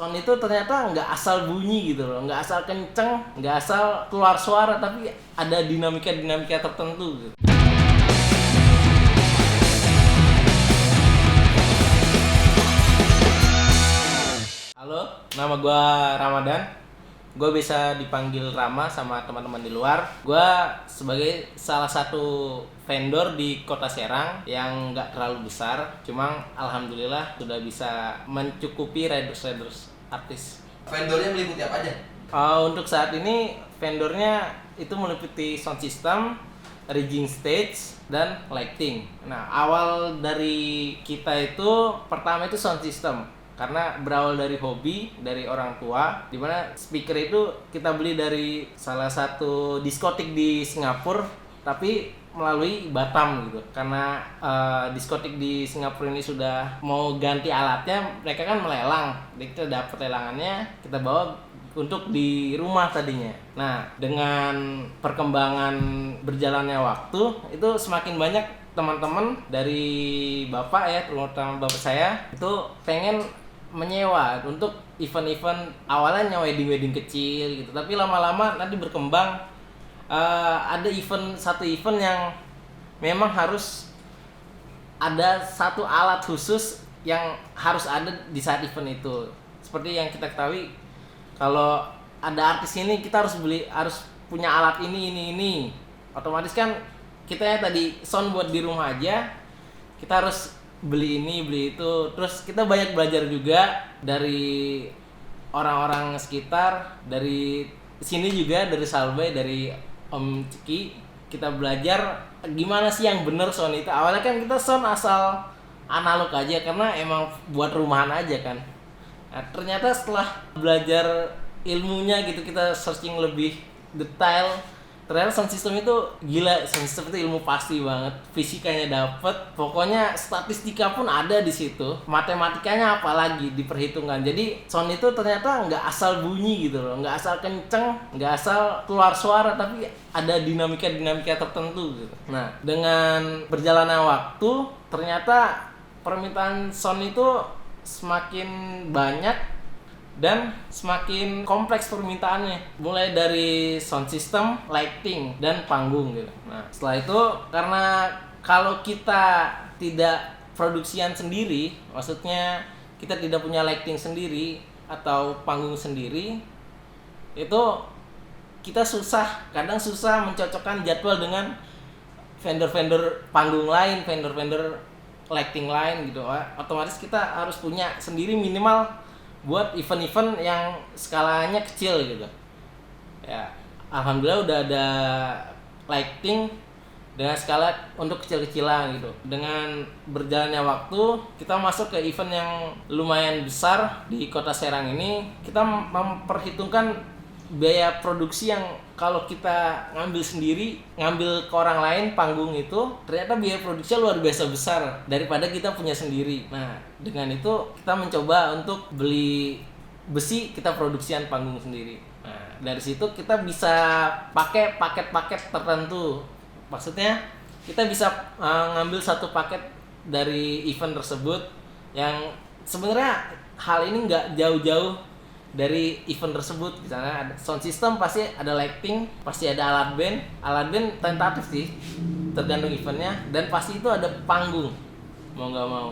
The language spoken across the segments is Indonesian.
Sound itu ternyata nggak asal bunyi gitu loh, nggak asal kenceng, nggak asal keluar suara, tapi ada dinamika-dinamika tertentu gitu. Halo, nama gue Ramadan. Gue bisa dipanggil Rama sama teman-teman di luar. Gue sebagai salah satu vendor di Kota Serang yang nggak terlalu besar, cuma alhamdulillah sudah bisa mencukupi riders artis. Vendornya meliputi apa aja? Untuk saat ini vendornya itu meliputi sound system, rigging stage, dan lighting. Nah, awal dari kita itu pertama itu sound system, karena berawal dari hobi dari orang tua, dimana speaker itu kita beli dari salah satu diskotik di Singapura, tapi melalui Batam gitu, karena diskotik di Singapura ini sudah mau ganti alatnya, mereka kan melelang, jadi kita dapat lelangannya, kita bawa untuk di rumah tadinya. Nah, dengan perkembangan berjalannya waktu, itu semakin banyak teman-teman dari bapak ya, terutama bapak saya, itu pengen menyewa untuk event-event, awalnya wedding kecil gitu, tapi lama-lama nanti berkembang, ada satu event yang memang harus ada satu alat khusus yang harus ada di saat event itu. Seperti yang kita ketahui, kalau ada artis ini kita harus punya alat ini. Otomatis kan kita ya tadi sound buat di rumah aja, kita harus beli ini, beli itu. Terus kita banyak belajar juga dari orang-orang sekitar, dari sini juga, dari Salbay, dari Om Ciki. Kita belajar gimana sih yang bener sound itu. Awalnya kan kita sound asal analog aja, karena emang buat rumahan aja kan. Nah, ternyata setelah belajar ilmunya gitu, kita searching lebih detail, ternyata sound system itu gila. Sound system itu ilmu pasti banget, fisikanya dapet, pokoknya statistika pun ada di situ, matematikanya apalagi diperhitungkan. Jadi sound itu ternyata nggak asal bunyi gitu loh, nggak asal kenceng, nggak asal keluar suara, tapi ada dinamika tertentu gitu. Nah, dengan berjalannya waktu, ternyata permintaan sound itu semakin banyak dan semakin kompleks permintaannya, mulai dari sound system, lighting, dan panggung gitu. Nah, setelah itu, karena kalau kita tidak produksian sendiri, maksudnya kita tidak punya lighting sendiri atau panggung sendiri, itu kita kadang susah mencocokkan jadwal dengan vendor-vendor panggung lain, vendor-vendor lighting lain gitu. Otomatis kita harus punya sendiri minimal buat event-event yang skalanya kecil gitu. Ya, alhamdulillah udah ada lighting dengan skala untuk kecil-kecilan gitu. Dengan berjalannya waktu, kita masuk ke event yang lumayan besar di Kota Serang ini. Kita memperhitungkan biaya produksi yang kalau kita ngambil sendiri, ngambil ke orang lain panggung itu, ternyata biaya produksinya luar biasa besar daripada kita punya sendiri. Nah, dengan itu kita mencoba untuk beli besi, kita produksian panggung sendiri. Nah, dari situ kita bisa pakai paket-paket tertentu. Maksudnya kita bisa ngambil satu paket dari event tersebut yang sebenarnya hal ini nggak jauh-jauh dari event tersebut. Misalnya ada sound system, pasti ada lighting, pasti ada alat band tentatif sih, tergantung eventnya, dan pasti itu ada panggung, mau nggak mau.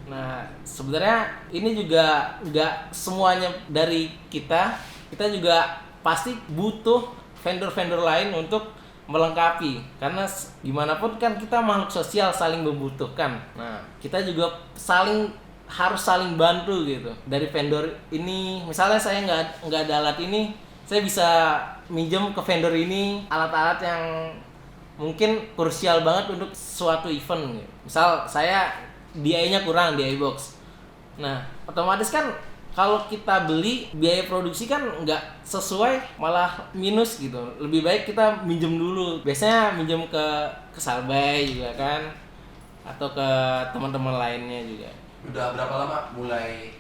Nah, sebenarnya ini juga nggak semuanya dari kita juga pasti butuh vendor-vendor lain untuk melengkapi, karena gimana pun kan kita makhluk sosial, saling membutuhkan. Nah, kita juga harus saling bantu gitu. Dari vendor ini, misalnya saya nggak ada alat ini, saya bisa minjem ke vendor ini alat-alat yang mungkin krusial banget untuk suatu event gitu. Misal saya DI-nya kurang, DI box. Nah, otomatis kan kalau kita beli, biaya produksi kan nggak sesuai, malah minus gitu. Lebih baik kita minjem dulu. Biasanya minjem ke Salbay juga kan, atau ke teman-teman lainnya juga. Udah berapa lama mulai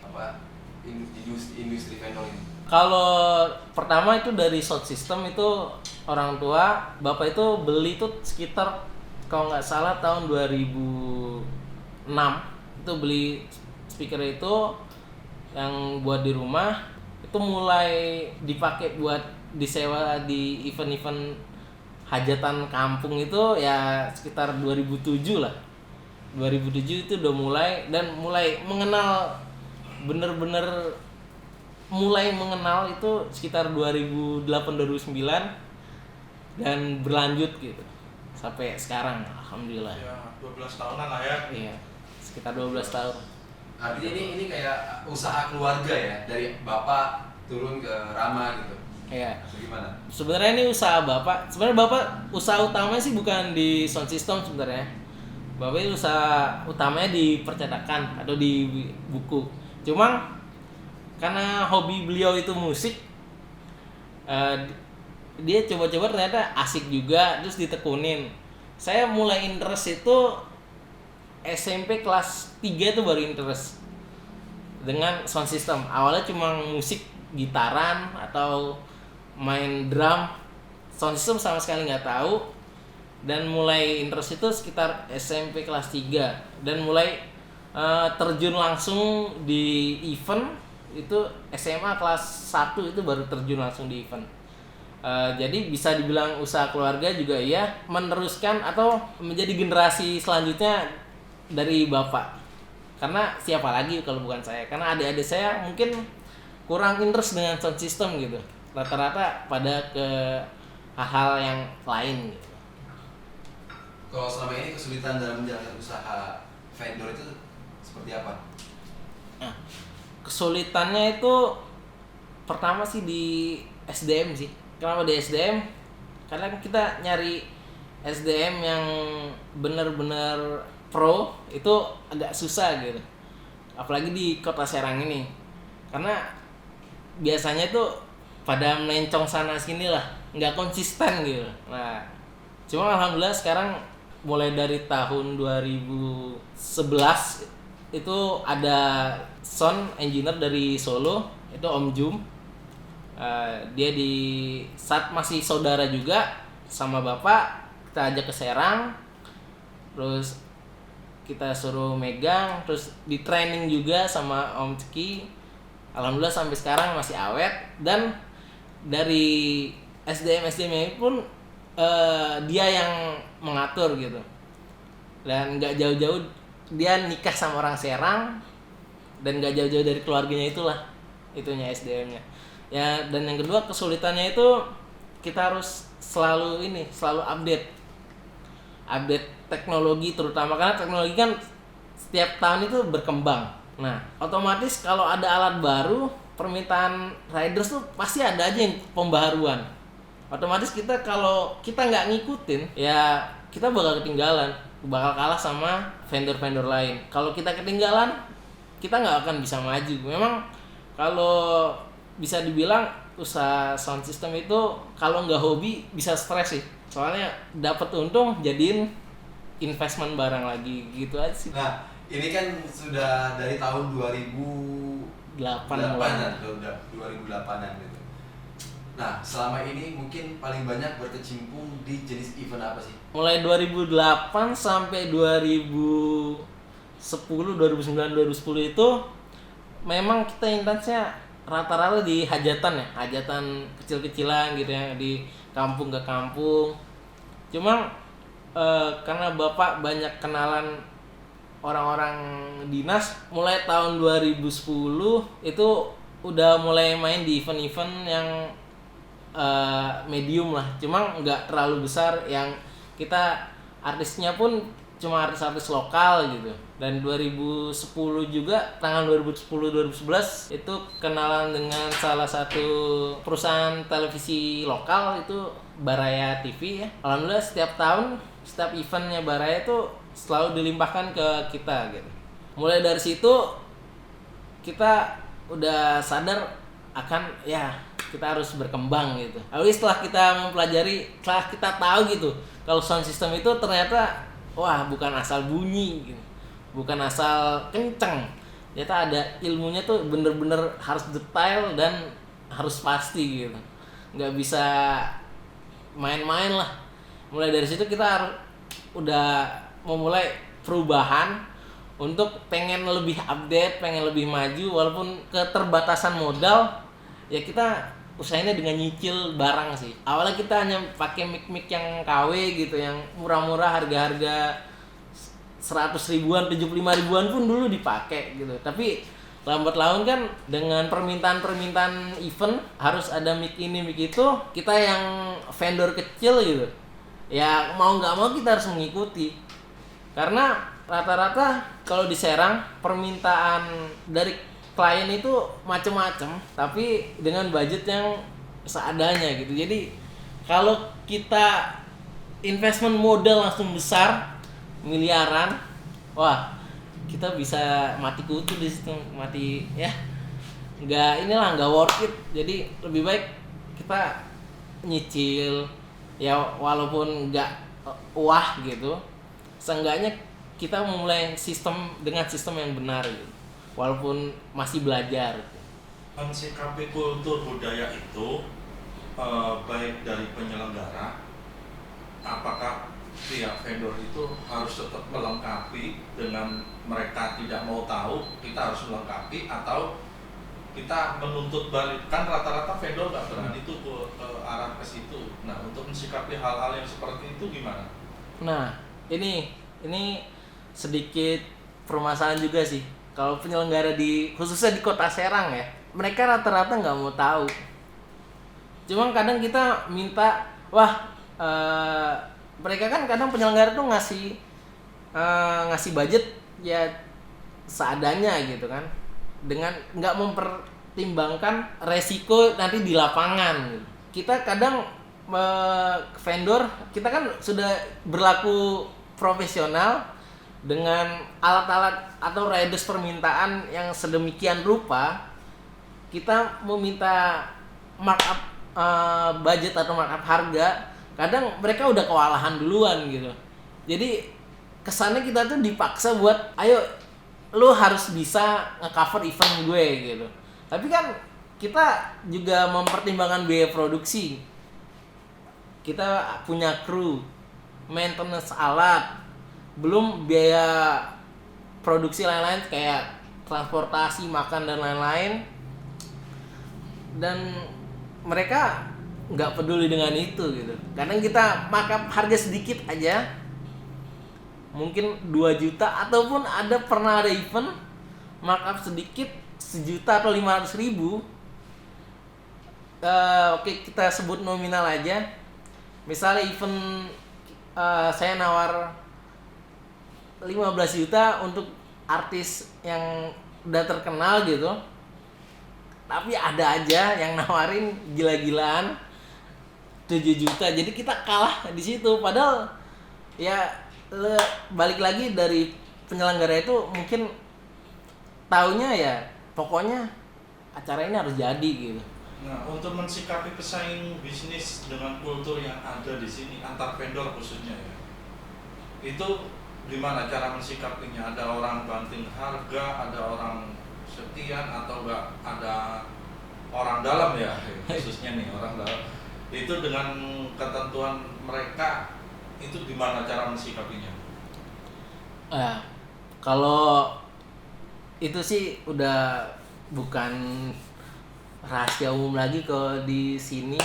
industri vendor ini? Kalau pertama itu dari sound system, itu orang tua bapak itu beli tuh sekitar kalau nggak salah tahun 2006 itu beli speaker itu. yang buat di rumah itu mulai dipakai buat disewa di event-event hajatan kampung itu ya sekitar 2007 lah. 2007 itu udah mulai dan mulai mengenal, bener-bener mulai mengenal itu sekitar 2008-2009 dan berlanjut gitu sampai sekarang alhamdulillah. Ya 12 tahunan lah ya. Iya, sekitar 12 tahun. Artinya ini kayak usaha keluarga ya, dari bapak turun ke Rama gitu. Iya. Atau gimana? Sebenarnya ini usaha bapak. Sebenarnya bapak usaha utamanya sih bukan di sound system sebenarnya. Bapak ini usaha utamanya di percetakan atau di buku. Cuma karena hobi beliau itu musik, dia coba-coba ternyata asik juga, terus ditekunin. Saya mulai interest itu SMP kelas 3 itu baru interest dengan sound system. Awalnya cuma musik gitaran atau main drum, sound system sama sekali nggak tahu. Dan mulai interest itu sekitar SMP kelas 3 dan mulai terjun langsung di event itu SMA kelas 1 itu baru terjun langsung di event. Jadi bisa dibilang usaha keluarga juga ya, meneruskan atau menjadi generasi selanjutnya dari bapak. Karena siapa lagi kalau bukan saya? Karena adik-adik saya mungkin kurang interest dengan sound system gitu. Rata-rata pada ke hal-hal yang lain gitu. Kalau selama ini kesulitan dalam menjalankan usaha vendor itu seperti apa? Nah, kesulitannya itu pertama sih di SDM sih. Kenapa di SDM? Karena kita nyari SDM yang benar-benar pro itu agak susah gitu. Apalagi di Kota Serang ini. Karena biasanya itu pada melencong sana sini lah, nggak konsisten gitu. Nah, cuma alhamdulillah sekarang mulai dari tahun 2011 itu ada sound engineer dari Solo, itu Om Jum. Dia di saat masih saudara juga sama bapak, kita ajak ke Serang, terus kita suruh megang, terus di training juga sama Om Ceki. Alhamdulillah sampai sekarang masih awet, dan dari SDM ini pun dia yang mengatur gitu. Dan nggak jauh-jauh dia nikah sama orang Serang, dan nggak jauh-jauh dari keluarganya itulah itunya SDM-nya ya. Dan yang kedua kesulitannya itu kita harus selalu update teknologi, terutama karena teknologi kan setiap tahun itu berkembang. Nah otomatis kalau ada alat baru, permintaan riders tuh pasti ada aja yang pembaharuan. Otomatis kita kalau kita nggak ngikutin ya kita bakal ketinggalan, bakal kalah sama vendor-vendor lain. Kalau kita ketinggalan kita nggak akan bisa maju. Memang kalau bisa dibilang usaha sound system itu kalau nggak hobi bisa stres sih, soalnya dapat untung jadiin investment barang lagi gitu aja sih. Nah ini kan sudah dari tahun 2008-an gitu. Nah, selama ini mungkin paling banyak berkecimpung di jenis event apa sih? Mulai 2008 sampai 2010, 2009, 2010 itu memang kita intensnya rata-rata di hajatan ya, hajatan kecil-kecilan gitu ya, di kampung ke kampung. Cuma karena bapak banyak kenalan orang-orang dinas, mulai tahun 2010 itu udah mulai main di event-event yang medium lah, cuma nggak terlalu besar, yang kita artisnya pun cuma artis-artis lokal gitu. Dan 2010 juga, tangan 2010-2011 itu kenalan dengan salah satu perusahaan televisi lokal, itu Baraya TV ya. Alhamdulillah setiap tahun, setiap eventnya Baraya itu selalu dilimpahkan ke kita gitu. Mulai dari situ kita udah sadar akan ya kita harus berkembang gitu. Lalu setelah kita mempelajari, setelah kita tahu gitu kalau sound system itu ternyata wah bukan asal bunyi gitu, bukan asal kenceng, ternyata ada ilmunya tuh, bener-bener harus detail dan harus pasti gitu, nggak bisa main-main lah. Mulai dari situ kita udah memulai perubahan untuk pengen lebih update, pengen lebih maju, walaupun keterbatasan modal, ya kita usahainnya dengan nyicil barang sih. Awalnya kita hanya pakai mic yang KW gitu, yang murah-murah, harga-harga 100 ribuan, 75 ribuan pun dulu dipakai gitu. Tapi lambat laun kan dengan permintaan event harus ada mic ini, mic itu, kita yang vendor kecil gitu, ya mau nggak mau kita harus mengikuti. Karena rata-rata kalau di Serang permintaan dari klien itu macam-macam, tapi dengan budget yang seadanya gitu. Jadi kalau kita investment modal langsung besar, miliaran, wah kita bisa mati kutu di situ, mati ya. Nggak worth it. Jadi lebih baik kita nyicil, ya walaupun nggak wah gitu, seenggaknya kita memulai dengan sistem yang benar gitu. Walaupun masih belajar. Mensikapi kultur budaya itu baik dari penyelenggara, apakah pihak vendor itu harus tetap melengkapi dengan mereka tidak mau tahu, kita harus melengkapi, atau kita menuntut balik? Kan rata-rata vendor nggak berani tuh ke arah ke situ. Nah, untuk mensikapi hal-hal yang seperti itu gimana? Nah, ini sedikit permasalahan juga sih. Kalau penyelenggara khususnya di Kota Serang ya, mereka rata-rata nggak mau tahu. Cuma kadang kita minta, mereka kan kadang penyelenggara tuh ngasih budget ya seadanya gitu kan, dengan nggak mempertimbangkan resiko nanti di lapangan gitu. Kita kadang vendor kita kan sudah berlaku profesional dengan alat-alat atau riders permintaan yang sedemikian rupa, kita meminta markup budget atau markup harga, kadang mereka udah kewalahan duluan gitu. Jadi kesannya kita tuh dipaksa buat, ayo lu harus bisa nge-cover event gue gitu. Tapi kan kita juga mempertimbangkan biaya produksi. Kita punya kru, maintenance alat, belum biaya produksi lain-lain kayak transportasi, makan dan lain-lain. Dan mereka nggak peduli dengan itu gitu. Kadang kita markup harga sedikit aja, mungkin 2 juta, ataupun pernah ada event markup sedikit 1 juta atau 500.000. Oke, kita sebut nominal aja. Misalnya event saya nawar 15 juta untuk artis yang udah terkenal gitu, tapi ada aja yang nawarin gila-gilaan 7 juta. Jadi kita kalah di situ. Padahal ya balik lagi dari penyelenggara itu mungkin taunya ya pokoknya acara ini harus jadi gitu. Nah, untuk mensikapi pesaing bisnis dengan kultur yang ada di sini antar vendor khususnya ya, itu gimana cara mensikapinya? Ada orang banting harga, ada orang sekian, atau enggak ada orang dalam ya, khususnya nih orang dalam. Itu dengan ketentuan mereka, itu gimana cara mensikapinya? Kalau itu sih udah bukan rahasia umum lagi. Kalau di sini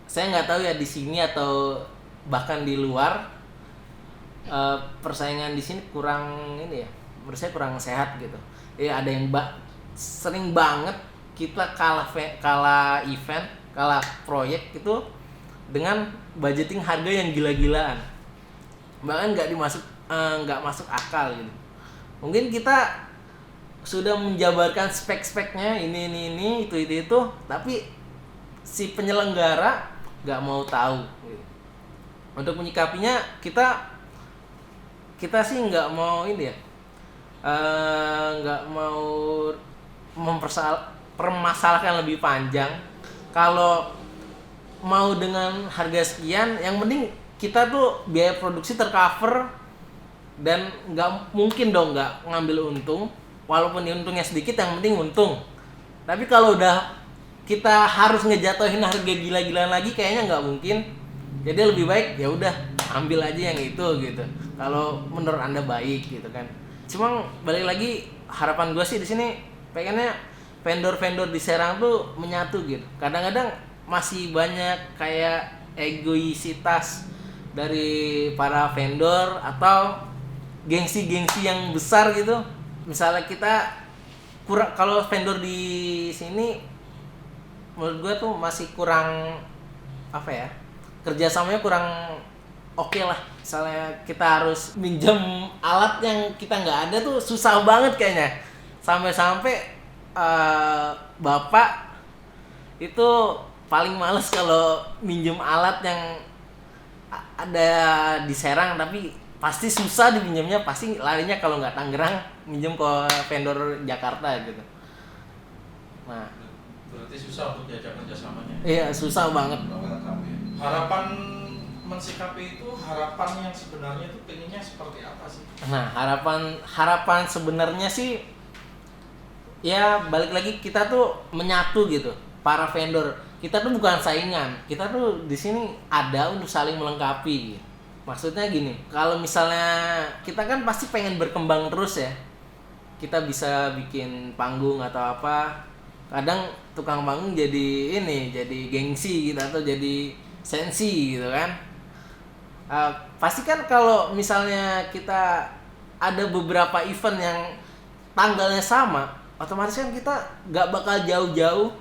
saya nggak tahu ya, di sini atau bahkan di luar, persaingan di sini kurang ini ya, menurut saya kurang sehat gitu. Ya ada yang sering banget kita kalah event, kalah proyek itu dengan budgeting harga yang gila-gilaan, bahkan nggak masuk akal gitu. Mungkin kita sudah menjabarkan spek-speknya ini itu, tapi si penyelenggara nggak mau tahu gitu. Untuk menyikapinya kita sih nggak mau ini ya, nggak mau permasalahkan lebih panjang. Kalau mau dengan harga sekian, yang penting kita tuh biaya produksi tercover, dan nggak mungkin dong nggak ngambil untung, walaupun untungnya sedikit, yang penting untung. Tapi kalau udah kita harus ngejatuhin harga gila-gilaan lagi, kayaknya nggak mungkin. Jadi lebih baik ya udah ambil aja yang itu gitu, kalau menurut Anda baik gitu kan. Cuma balik lagi harapan gue sih di sini pengennya vendor-vendor di Serang tuh menyatu gitu. Kadang-kadang masih banyak kayak egoisitas dari para vendor atau gengsi-gengsi yang besar gitu. Misalnya kita kurang, kalau vendor di sini menurut gue tuh masih kurang apa ya, kerjasamanya kurang oke lah. Misalnya kita harus minjem alat yang kita nggak ada tuh susah banget kayaknya. Sampai-sampai bapak itu paling males kalau minjem alat yang ada di Serang, tapi pasti susah dipinjamnya, pasti larinya kalau nggak Tangerang minjem ke vendor Jakarta gitu. Nah, Berarti susah untuk diajak kerjasamanya. iya susah banget. Kalau kamu ya. Harapan mensikapi itu, harapan yang sebenarnya itu pengennya seperti apa sih? Nah, harapan sebenarnya sih ya balik lagi kita tuh menyatu gitu. Para vendor, kita tuh bukan saingan. Kita tuh di sini ada untuk saling melengkapi. Maksudnya gini, kalau misalnya kita kan pasti pengen berkembang terus ya. Kita bisa bikin panggung atau apa. Kadang tukang panggung jadi gengsi gitu atau jadi sensi gitu kan. Pasti kan kalau misalnya kita ada beberapa event yang tanggalnya sama, otomatis kan kita gak bakal jauh-jauh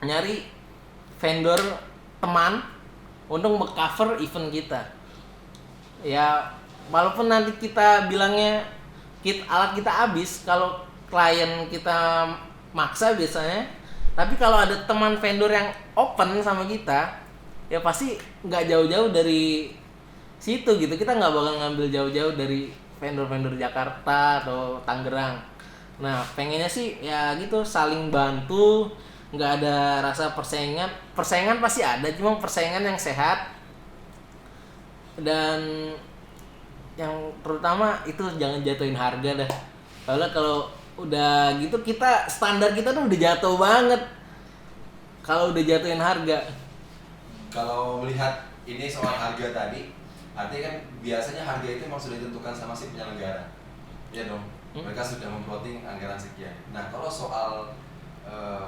nyari vendor teman untuk meng-cover event kita. Ya walaupun nanti kita bilangnya alat kita habis, kalau klien kita maksa biasanya, tapi kalau ada teman vendor yang open sama kita, ya pasti nggak jauh-jauh dari situ gitu. Kita nggak bakal ngambil jauh-jauh dari vendor-vendor Jakarta atau Tangerang. Nah pengennya sih ya gitu, saling bantu, nggak ada rasa persaingan pasti ada, cuma persaingan yang sehat. Dan yang terutama itu jangan jatuhin harga dah. Soalnya kalau udah gitu standar kita tuh udah jatuh banget kalau udah jatuhin harga. Kalau melihat ini soal harga tadi, artinya kan biasanya harga itu memang sudah ditentukan sama si penyelenggara, ya dong. Mereka sudah memplotting anggaran sekian. Nah kalau soal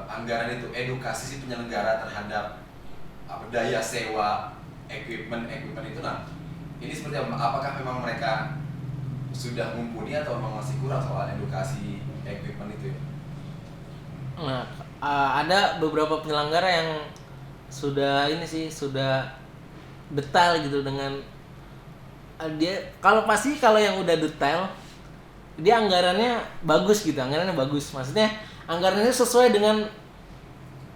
anggaran itu, edukasi si penyelenggara terhadap daya sewa equipment itu, nah ini seperti apa? Apakah memang mereka sudah mumpuni atau memang masih kurang soal edukasi equipment itu ya? Nah, ada beberapa penyelenggara yang sudah detail gitu dengan dia. Kalau yang udah detail, dia anggarannya bagus. Maksudnya anggarannya sesuai dengan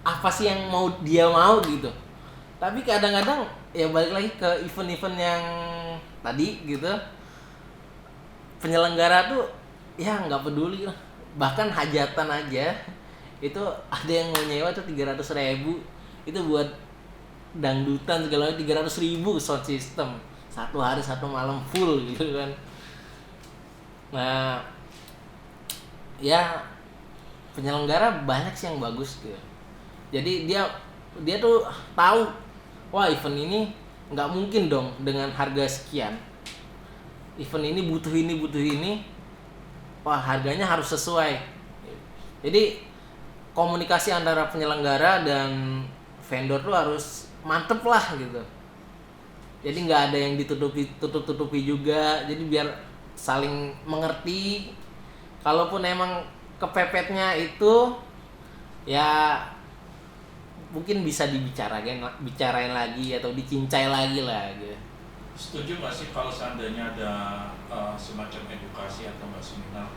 apa sih yang dia mau gitu. Tapi kadang-kadang ya balik lagi ke event-event yang tadi gitu, penyelenggara tuh ya nggak peduli lah. Bahkan hajatan aja itu ada yang mau nyewa tuh 300.000 itu buat dangdutan segala macam, 300.000 sound system, 1 hari 1 malam full gitu kan. Nah ya penyelenggara banyak sih yang bagus gitu. Jadi dia tuh tahu, wah event ini nggak mungkin dong dengan harga sekian. Event ini butuh ini, wah harganya harus sesuai. Jadi komunikasi antara penyelenggara dan vendor tuh harus mantep lah gitu. Jadi nggak ada yang ditutupi juga. Jadi biar saling mengerti. Kalaupun emang kepepetnya itu ya mungkin bisa bicarain lagi atau dicincai lagi lah gitu. Setuju nggak sih kalau seandainya ada semacam edukasi atau seminar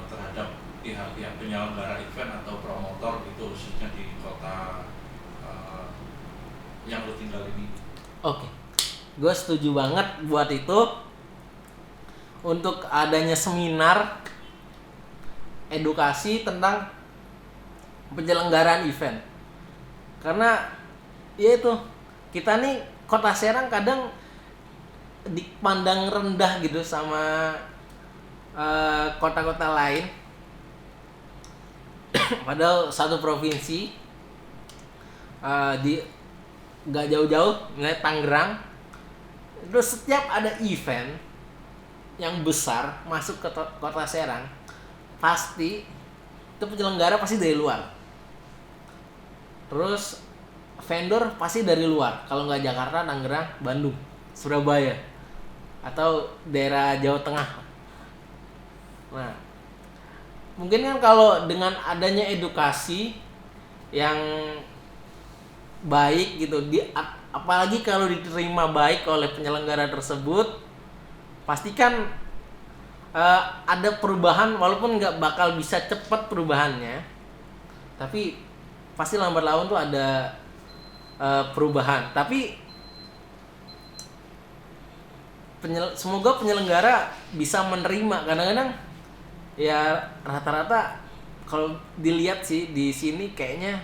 terhadap pihak-pihak penyelenggara event atau promotor gitu, khususnya di kota yang lo tinggal ini? Oke, gue setuju banget buat itu, untuk adanya seminar edukasi tentang penyelenggaraan event. Karena ya itu, kita nih kota Serang kadang dipandang rendah gitu sama kota-kota lain. Padahal satu provinsi, di nggak jauh-jauh, misalnya Tangerang, terus setiap ada event yang besar masuk ke kota Serang, pasti itu penyelenggara pasti dari luar. Terus vendor pasti dari luar. Kalau nggak Jakarta, Tangerang, Bandung, Surabaya, atau daerah Jawa Tengah. Nah, mungkin kan kalau dengan adanya edukasi yang baik gitu, apalagi kalau diterima baik oleh penyelenggara tersebut, pastikan ada perubahan, walaupun nggak bakal bisa cepat perubahannya, tapi pasti lambat laun tuh ada perubahan. Tapi semoga penyelenggara bisa menerima. Kadang-kadang ya rata-rata kalau dilihat sih di sini kayaknya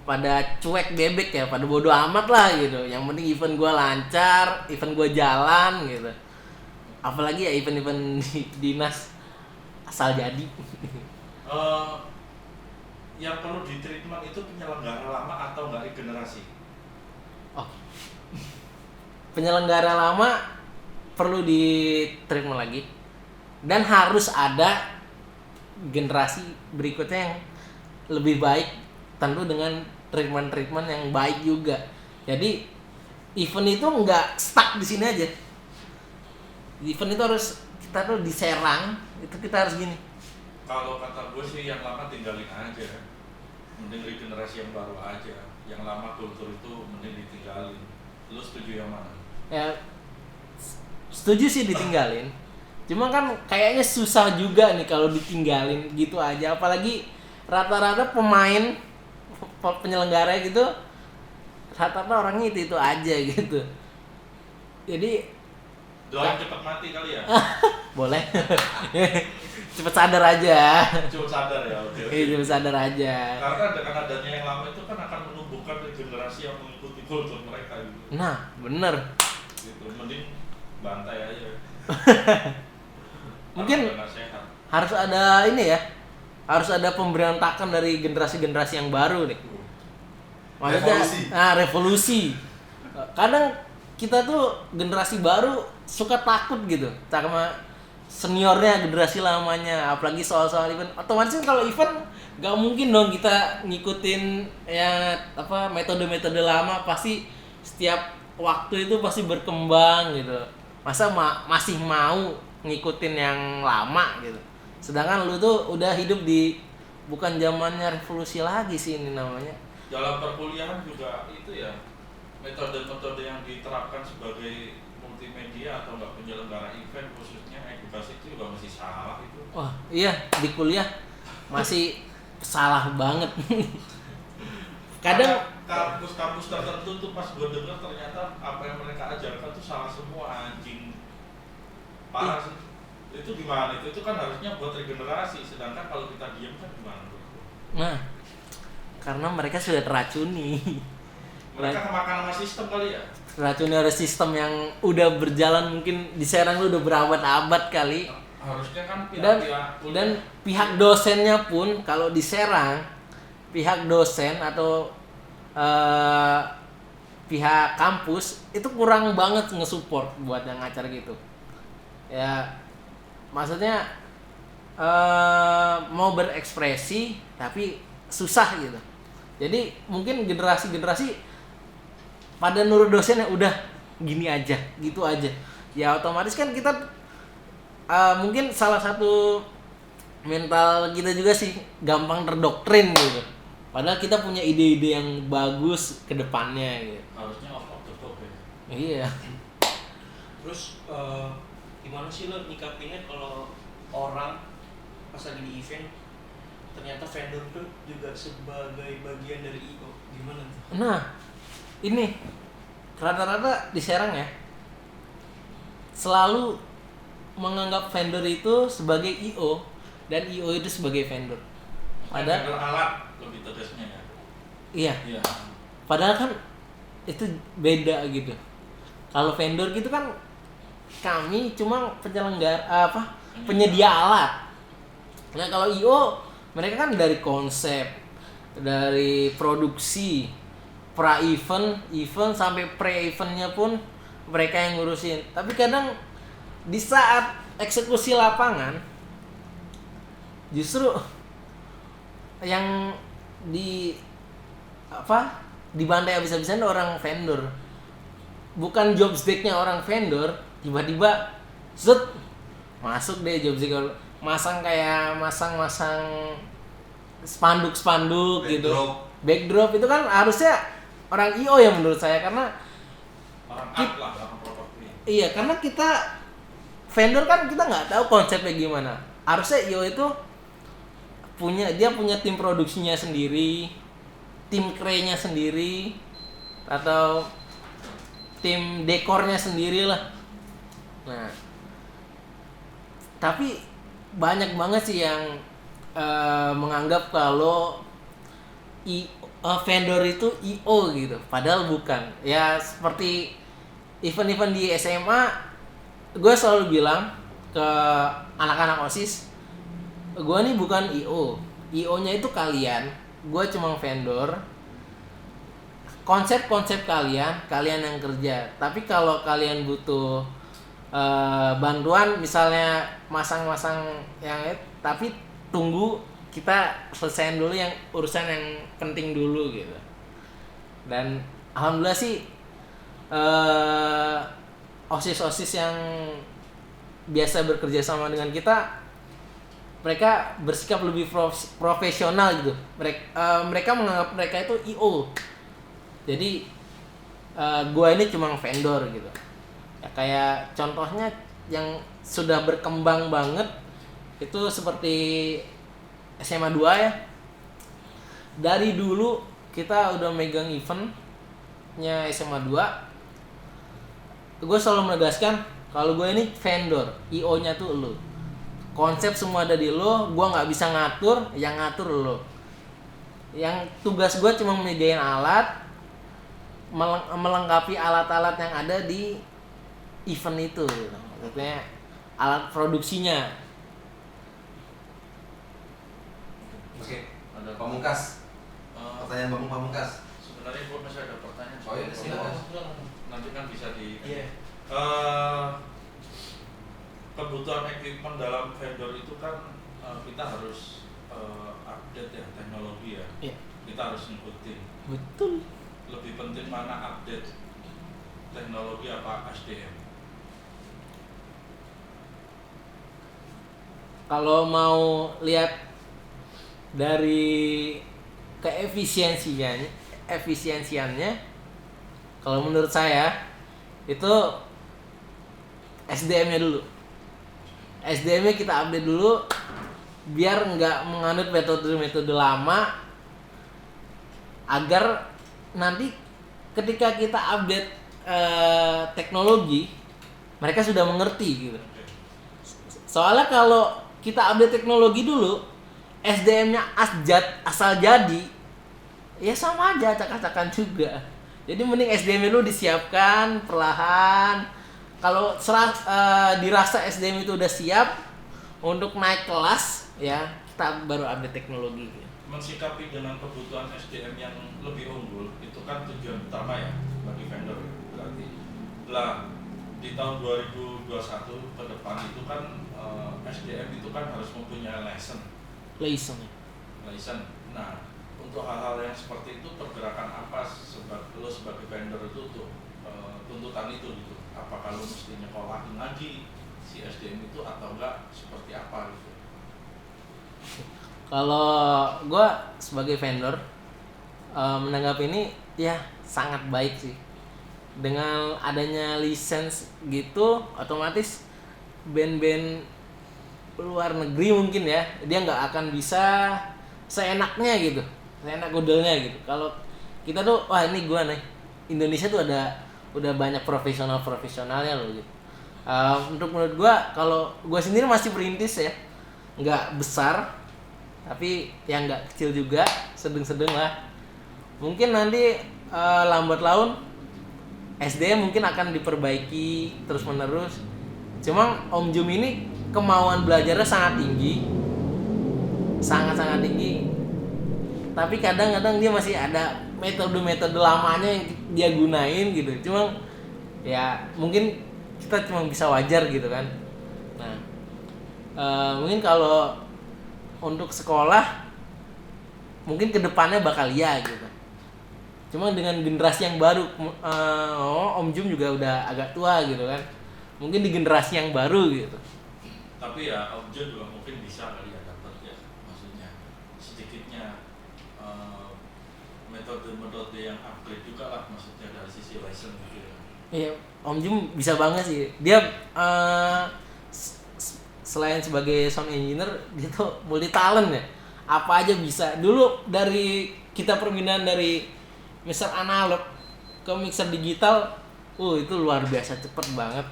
pada cuek bebek ya, pada bodo amat lah gitu. Yang penting event gue lancar, event gue jalan gitu. Apalagi ya event-event dinas asal jadi. Yang perlu di treatment itu penyelenggara lama atau nggak regenerasi? Oh, penyelenggara lama perlu di treatment lagi, dan harus ada generasi berikutnya yang lebih baik, tentu dengan treatment yang baik juga. Jadi event itu nggak stuck di sini aja. Event itu harus kita tuh di Serang itu kita harus gini. Kalau kata gue sih yang lama tinggalin aja, mending regenerasi yang baru aja. Yang lama kultur itu mending ditinggalin. Lu setuju yang mana? Ya setuju sih ditinggalin. Cuma kan kayaknya susah juga nih kalau ditinggalin gitu aja. Apalagi rata-rata pemain penyelenggara gitu, rata-rata orangnya itu aja gitu. Jadi doain cepat mati kali ya? boleh. Cepet sadar aja. Cuma sadar ya, oke. Iya, cepet sadar aja. Karena dengan adanya yang lama itu kan akan menumbuhkan generasi yang mengikuti kultur mereka gitu. Nah, bener. Gitu, mending bantai aja. Mungkin harus ada ini ya. Harus ada pemberontakan dari generasi-generasi yang baru nih. Maksudnya, revolusi. Kadang kita tuh generasi baru suka takut gitu sama seniornya, generasi lamanya, apalagi soal-soal event. Otomatis kalau event nggak mungkin dong kita ngikutin ya metode-metode lama, pasti setiap waktu itu pasti berkembang gitu. Masa masih mau ngikutin yang lama gitu. Sedangkan lu tuh udah hidup di bukan zamannya revolusi lagi sih ini namanya. Dalam perkuliahan juga itu ya, metode-metode yang diterapkan sebagai multimedia atau enggak penyelenggara event khususnya edukasi itu juga masih salah itu. Wah iya, di kuliah masih salah banget. Kadang kampus-kampus tertentu tuh pas gue denger ternyata apa yang mereka ajarkan tuh salah semua, anjing. Parah sih. Itu gimana? Itu kan harusnya buat regenerasi, sedangkan kalau kita diam kan gimana? Nah, karena mereka sudah teracuni. Mereka kemakan sama sistem kali ya? Racunnya ada sistem yang udah berjalan mungkin di Serang lu udah berabad-abad kali. Harusnya kan dan pihak dosennya pun kalau di Serang, pihak dosen atau pihak kampus itu kurang banget nge-support buat yang acara gitu. Ya maksudnya mau berekspresi tapi susah gitu. Jadi mungkin generasi pada nurut dosennya udah gini aja, gitu aja. Ya otomatis kan kita mungkin salah satu mental kita juga sih gampang terdoktrin gitu. Padahal kita punya ide-ide yang bagus ke depannya gitu. Harusnya off the top ya. Iya. Terus gimana sih lo nyikapinnya kalau orang pas lagi di event ternyata vendor tuh juga sebagai bagian dari IO, gimana tuh? Nah, ini rata-rata di Serang ya selalu menganggap vendor itu sebagai IO dan IO itu sebagai vendor. Vendor alat lebih tegasnya ya. Iya. Iya. Padahal kan itu beda gitu. Kalau vendor gitu kan kami cuma penyelenggara penyedia alat. Nah kalau IO mereka kan dari konsep, dari produksi, pra-event, sampai pre-eventnya pun mereka yang ngurusin. Tapi kadang di saat eksekusi lapangan justru yang dibantai habis-habisan orang vendor. Bukan job desk-nya orang vendor, tiba-tiba masuk deh job desk, masang spanduk gitu. Backdrop itu kan harusnya orang IO ya menurut saya, karena orang art lah, orang properti. iya, karena kita vendor kan kita nggak tahu konsepnya gimana. Harusnya IO itu punya tim produksinya sendiri, tim kre-nya sendiri, atau tim dekornya sendiri lah. Nah, tapi banyak banget sih yang menganggap kalau vendor itu IO gitu, padahal bukan. Ya seperti event-event di SMA, gue selalu bilang ke anak-anak OSIS, gue nih bukan IO, IO-nya itu kalian, gue cuma vendor. Konsep kalian yang kerja. Tapi kalau kalian butuh bantuan, misalnya masang-masang tapi tunggu kita selesaiin dulu yang urusan yang penting dulu gitu. Dan alhamdulillah sih OSIS yang biasa bekerja sama dengan kita, mereka bersikap lebih profesional gitu. Mereka menganggap mereka itu IO. Jadi gue ini cuma vendor gitu. Ya, kayak contohnya yang sudah berkembang banget itu seperti SMA 2 ya. Dari dulu kita udah megang eventnya SMA 2. Gue selalu menegaskan kalau gue ini vendor, IO-nya tuh lo. Konsep semua ada di lo, gue nggak bisa ngatur, yang ngatur lo. Yang tugas gue cuma menyediain alat, melengkapi alat-alat yang ada di event itu, maksudnya alat produksinya. Oke, ada Pamungkas. Pertanyaan Bang Pamungkas. Sebenarnya gue masih ada pertanyaan. Oh iya, silakan. Nanti kan bisa di. Iya. Kebutuhan equipment dalam vendor itu kan kita harus update ya teknologi ya. Iya. Kita harus ngikutin. Betul. Lebih penting mana update teknologi apa SDM? Kalau mau lihat dari efisiensiannya, kalau menurut saya itu SDM-nya dulu. SDM-nya kita update dulu biar nggak menganut metode lama, agar nanti ketika kita update teknologi, mereka sudah mengerti gitu. Soalnya kalau kita update teknologi dulu, SDM-nya asal jadi, ya sama aja acak-acakan juga. Jadi mending SDM lu disiapkan perlahan. Kalau dirasa SDM itu udah siap untuk naik kelas, ya kita baru update teknologi. Mensikapi dengan kebutuhan SDM yang lebih unggul itu kan tujuan utama ya bagi vendor ya. Berarti lah di tahun 2021 ke depan itu kan SDM itu kan harus mempunyai license. Nah, untuk hal-hal yang seperti itu, pergerakan apa sebagai vendor itu tuh tuntutan itu gitu? Apakah lo mesti nyekolahin lagi si SDM itu atau enggak, seperti apa gitu? Kalau gue sebagai vendor menanggapi ini ya sangat baik sih. Dengan adanya lisensi gitu, otomatis band-band luar negeri mungkin ya, dia nggak akan bisa seenaknya gitu, seenak godelnya gitu. Kalau kita tuh, wah ini gue nih, Indonesia tuh udah banyak profesionalnya loh gitu. Untuk menurut gue, kalau gue sendiri masih perintis ya, nggak besar, tapi yang nggak kecil juga, sedang-sedang lah. Mungkin nanti lambat laun SDM mungkin akan diperbaiki terus menerus. Cuma Om Jum ini kemauan belajarnya sangat tinggi, sangat tinggi. Tapi kadang-kadang dia masih ada metode lamanya yang dia gunain gitu. Cuma ya mungkin kita cuma bisa wajar gitu kan. Nah, Mungkin kalau untuk sekolah mungkin kedepannya bakal ya gitu. Cuma dengan generasi yang baru, Om Jum juga udah agak tua gitu kan. Mungkin di generasi yang baru gitu. Tapi ya Om Jun juga mungkin bisa kali ya dapat ya, maksudnya sedikitnya metode-metode yang upgrade juga lah, maksudnya dari sisi lesson gitu ya. Iya, Om Jum bisa banget sih. Dia selain sebagai sound engineer, dia tuh multi talent ya. Apa aja bisa. Dulu dari kita perpindahan dari mixer analog ke mixer digital, itu luar biasa cepet banget.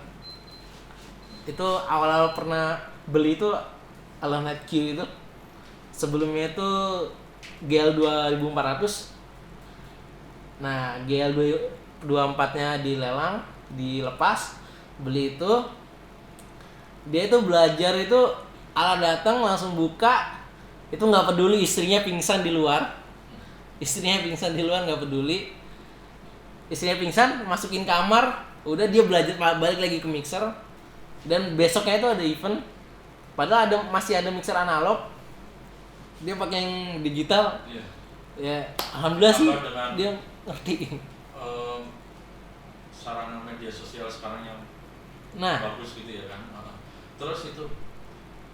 Itu awal-awal pernah beli itu Alanet Q itu. Sebelumnya itu GL 2400. Nah, GL 24-nya dilelang, dilepas, beli itu. Dia itu belajar itu ala datang langsung buka, itu nggak peduli istrinya pingsan di luar, nggak peduli, istrinya pingsan masukin kamar, udah dia belajar balik lagi ke mixer, dan besoknya itu ada event, padahal masih ada mixer analog, dia pakai yang digital, Iya. ya alhamdulillah sih Dengan, dia ngerti. sarana media sosial sekarang yang Nah, bagus gitu ya kan. Terus itu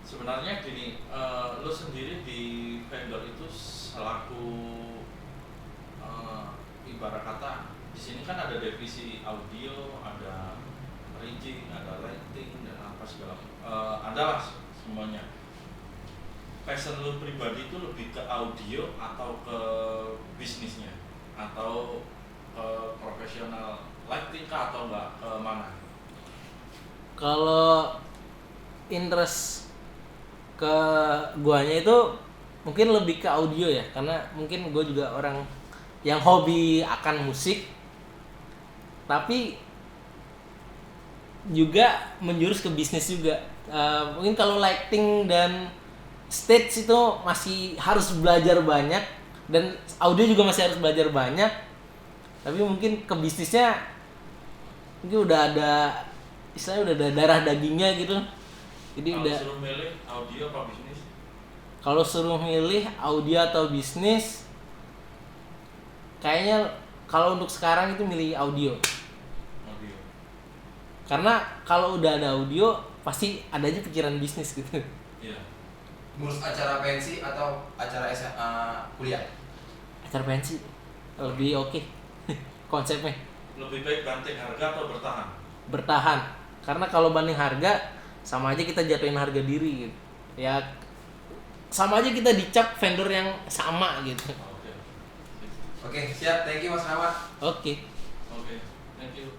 sebenarnya gini, lo sendiri di vendor itu selaku ibarat kata di sini kan ada divisi audio, ada rigging, ada lighting dan apa segala, ada lah semuanya. Passion lo pribadi itu lebih ke audio atau ke bisnisnya atau ke profesional lighting kah atau enggak, ke mana? kalau interest ke guanya itu mungkin lebih ke audio ya, karena mungkin gue juga orang yang hobi akan musik, tapi juga menjurus ke bisnis juga. Mungkin kalau lighting dan stage itu masih harus belajar banyak, dan audio juga masih harus belajar banyak, tapi mungkin ke bisnisnya mungkin udah ada, istilahnya udah ada darah dagingnya gitu. Jadi Kalau udah, suruh milih audio apa bisnis? kalau suruh milih audio atau bisnis, kayaknya kalau untuk sekarang itu milih audio. Audio. Karena kalau udah ada audio pasti ada aja pikiran bisnis gitu. Iya. Ngurus acara pensi atau acara SMA kuliah? Acara pensi lebih oke konsepnya. Lebih baik banting harga atau bertahan? Bertahan. Karena kalau banding harga sama aja kita jatuhin harga diri gitu. Ya sama aja kita dicap vendor yang sama gitu. Oke. Oke, siap. Thank you Mas Rahmat. Oke. Oke. Thank you.